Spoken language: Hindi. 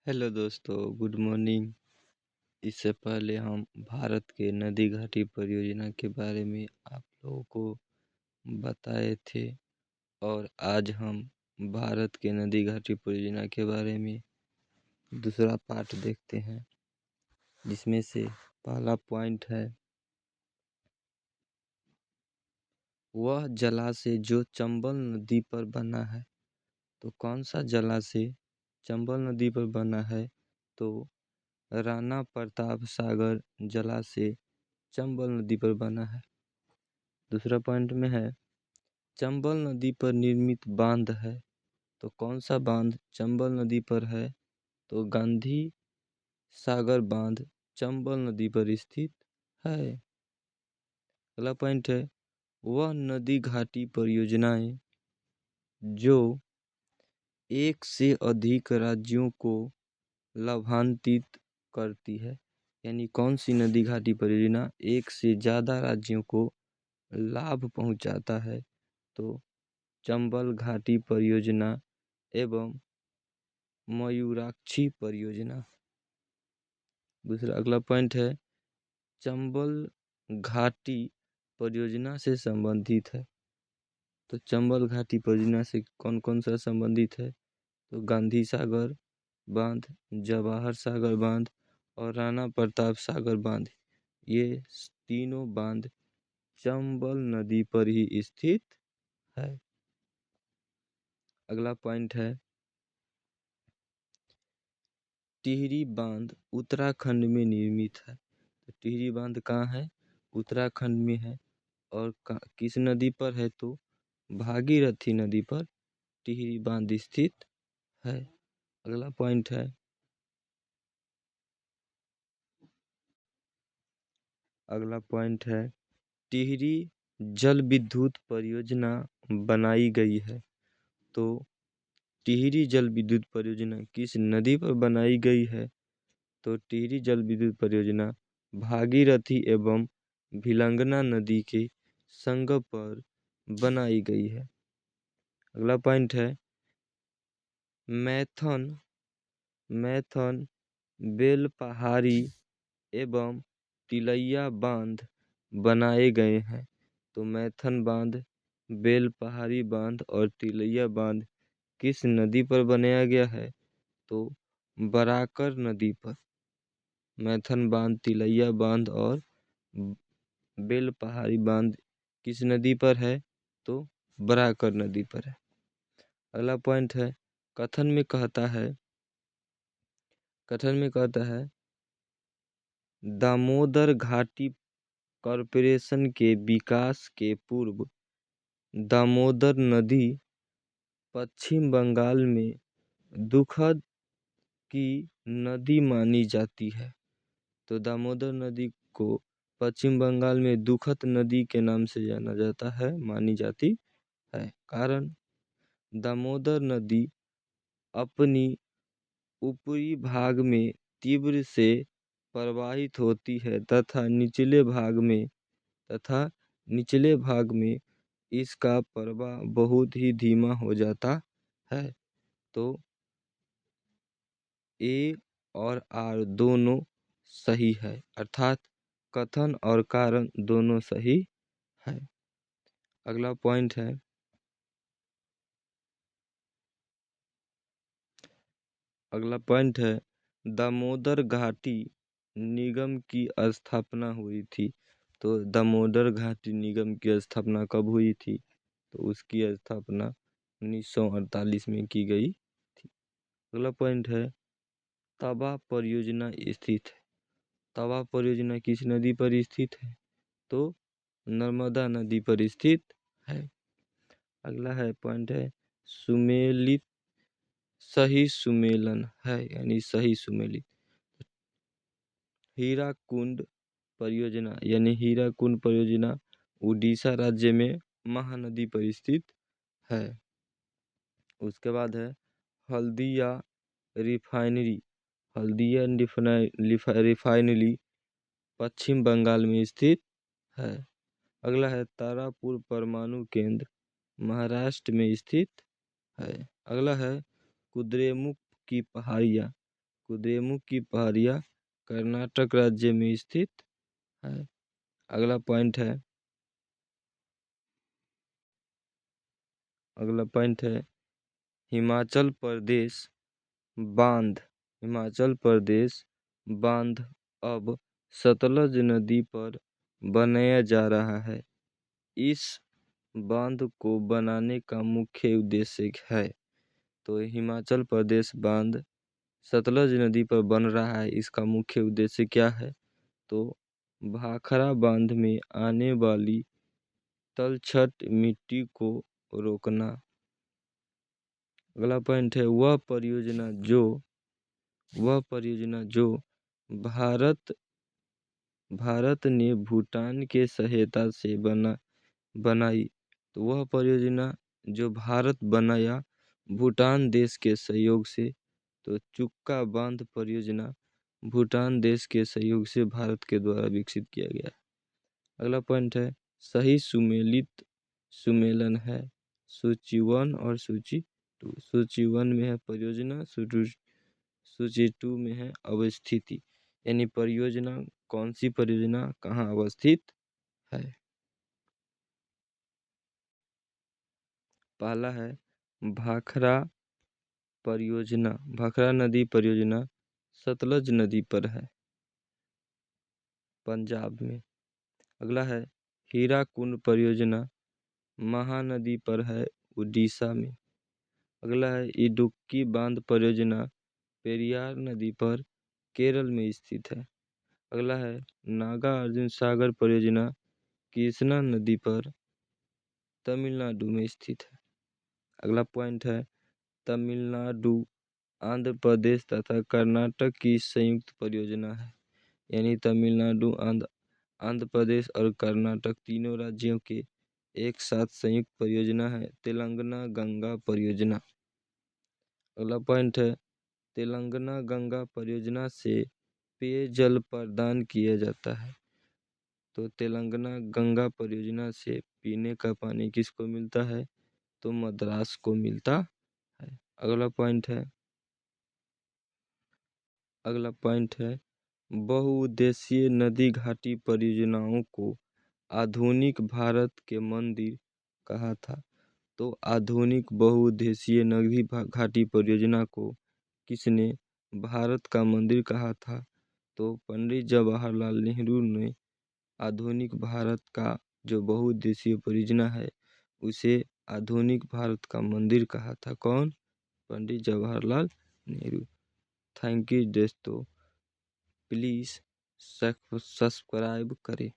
हेलो दोस्तों, गुड मॉर्निंग। इससे पहले हम भारत के नदी घाटी परियोजना के बारे में आप लोगों को बताए थे और आज हम भारत के नदी घाटी परियोजना के बारे में दूसरा पार्ट देखते हैं, जिसमें से पहला पॉइंट है वह जलाशय जो चंबल नदी पर बना है। तो कौन सा जलाशय चंबल नदी पर बना है? तो राणा प्रताप सागर जलाशय चंबल नदी पर बना है। दूसरा पॉइंट में है चंबल नदी पर निर्मित बांध है। तो कौन सा बांध चंबल नदी पर है? तो गांधी सागर बांध चंबल नदी पर स्थित है। अगला पॉइंट है वह नदी घाटी परियोजनाएं जो एक से अधिक राज्यों को लाभान्वित करती है। यानी कौन सी नदी घाटी परियोजना एक से ज़्यादा राज्यों को लाभ पहुंचाता है? तो चंबल घाटी परियोजना एवं मयूराक्षी परियोजना। दूसरा अगला पॉइंट है चंबल घाटी परियोजना से संबंधित है। तो चंबल घाटी परियोजना से कौन कौन सा संबंधित है? तो गांधी सागर बांध, जवाहर सागर बांध और राणा प्रताप सागर बांध। ये तीनों बांध चंबल नदी पर ही स्थित है। अगला पॉइंट है टिहरी बांध उत्तराखंड में निर्मित है। तो टिहरी बांध कहाँ है? उत्तराखंड में है। और किस नदी पर है? तो भागीरथी नदी पर टिहरी बांध स्थित है। अगला पॉइंट है टिहरी जल विद्युत परियोजना बनाई गई है। तो टिहरी जल विद्युत परियोजना किस नदी पर बनाई गई है? तो टिहरी जल विद्युत परियोजना भागीरथी एवं भिलंगना नदी के संगम पर बनाई गई है। अगला पॉइंट है मैथन बेलपहाड़ी एवं तिलैया बांध बनाए गए हैं। तो मैथन बांध, बेलपहाड़ी बांध और तिलैया बांध किस नदी पर बनाया गया है? तो बराकर नदी पर। मैथन बांध, तिलैया बांध और बेलपहाड़ी बांध किस नदी पर है? तो बराकर नदी पर है। अगला पॉइंट है कथन में कहता है दामोदर घाटी कॉरपोरेशन के विकास के पूर्व दामोदर नदी पश्चिम बंगाल में दुखद की नदी मानी जाती है। तो दामोदर नदी को पश्चिम बंगाल में दुखद नदी के नाम से जाना जाता है, मानी जाती है। कारण दामोदर नदी अपनी ऊपरी भाग में तीव्र से प्रवाहित होती है तथा निचले भाग में इसका प्रवाह बहुत ही धीमा हो जाता है। तो ए और आर दोनों सही है, अर्थात कथन और कारण दोनों सही है। अगला पॉइंट है दामोदर घाटी निगम की स्थापना हुई थी। तो दामोदर घाटी निगम की स्थापना कब हुई थी? तो उसकी स्थापना 1948 में की गई थी। अगला पॉइंट है तवा परियोजना स्थित है। तवा परियोजना किस नदी पर स्थित है? तो नर्मदा नदी पर स्थित है। अगला पॉइंट है सुमेलित सही सुमेलन है, यानी सही सुमेलित। हीराकुंड परियोजना उड़ीसा राज्य में महानदी पर स्थित है। उसके बाद है हल्दिया रिफाइनरी पश्चिम बंगाल में स्थित है। अगला है तारापुर परमाणु केंद्र महाराष्ट्र में स्थित है। अगला है कुद्रेमुख की पहाड़ियाँ कुद्रेमुख की पहाड़ियाँ कर्नाटक राज्य में स्थित है। अगला पॉइंट है हिमाचल प्रदेश बांध। हिमाचल प्रदेश बांध अब सतलज नदी पर बनाया जा रहा है। इस बांध को बनाने का मुख्य उद्देश्य है। तो हिमाचल प्रदेश बांध सतलज नदी पर बन रहा है, इसका मुख्य उद्देश्य क्या है? तो भाखड़ा बांध में आने वाली तलछट मिट्टी को रोकना। अगला पॉइंट है वह परियोजना जो भारत ने भूटान के सहायता से बनाई। तो वह परियोजना जो भारत बनाया भूटान देश के सहयोग से। तो चुक्का बांध परियोजना भूटान देश के सहयोग से भारत के द्वारा विकसित किया गया। अगला पॉइंट है सही सुमेलित सुमेलन है सूची 1 और सूची 2। सूची 1 में है परियोजना, सूची 2 में है अवस्थिति, यानी परियोजना कौन सी परियोजना कहाँ अवस्थित है। पहला है भाखड़ा परियोजना। भाखड़ा नदी परियोजना सतलज नदी पर है, पंजाब में। अगला है हीराकुंड परियोजना महानदी पर है, उड़ीसा में। अगला है इडुक्की बांध परियोजना पेरियार नदी पर, केरल में स्थित है। अगला है नागार्जुन सागर परियोजना कृष्णा नदी पर, तमिलनाडु में स्थित है। अगला पॉइंट है तमिलनाडु, आंध्र प्रदेश तथा कर्नाटक की संयुक्त परियोजना है, यानी तमिलनाडु, आंध्र प्रदेश और कर्नाटक तीनों राज्यों के एक साथ संयुक्त परियोजना है तेलंगाना गंगा परियोजना। अगला पॉइंट है तेलंगाना गंगा परियोजना से पेयजल प्रदान किया जाता है। तो तेलंगाना गंगा परियोजना से पीने का पानी किसको मिलता है? तो मद्रास को मिलता है। अगला पॉइंट है बहुउद्देशीय नदी घाटी परियोजनाओं को आधुनिक भारत के मंदिर कहा था। तो आधुनिक बहुउद्देशीय नदी घाटी परियोजना को किसने भारत का मंदिर कहा था? तो पंडित जवाहरलाल नेहरू ने आधुनिक भारत का जो बहुउद्देशीय परियोजना है उसे आधुनिक भारत का मंदिर कहा था। कौन? पंडित जवाहरलाल नेहरू। थैंक यू दोस्तों, प्लीज़ सब्सक्राइब करें।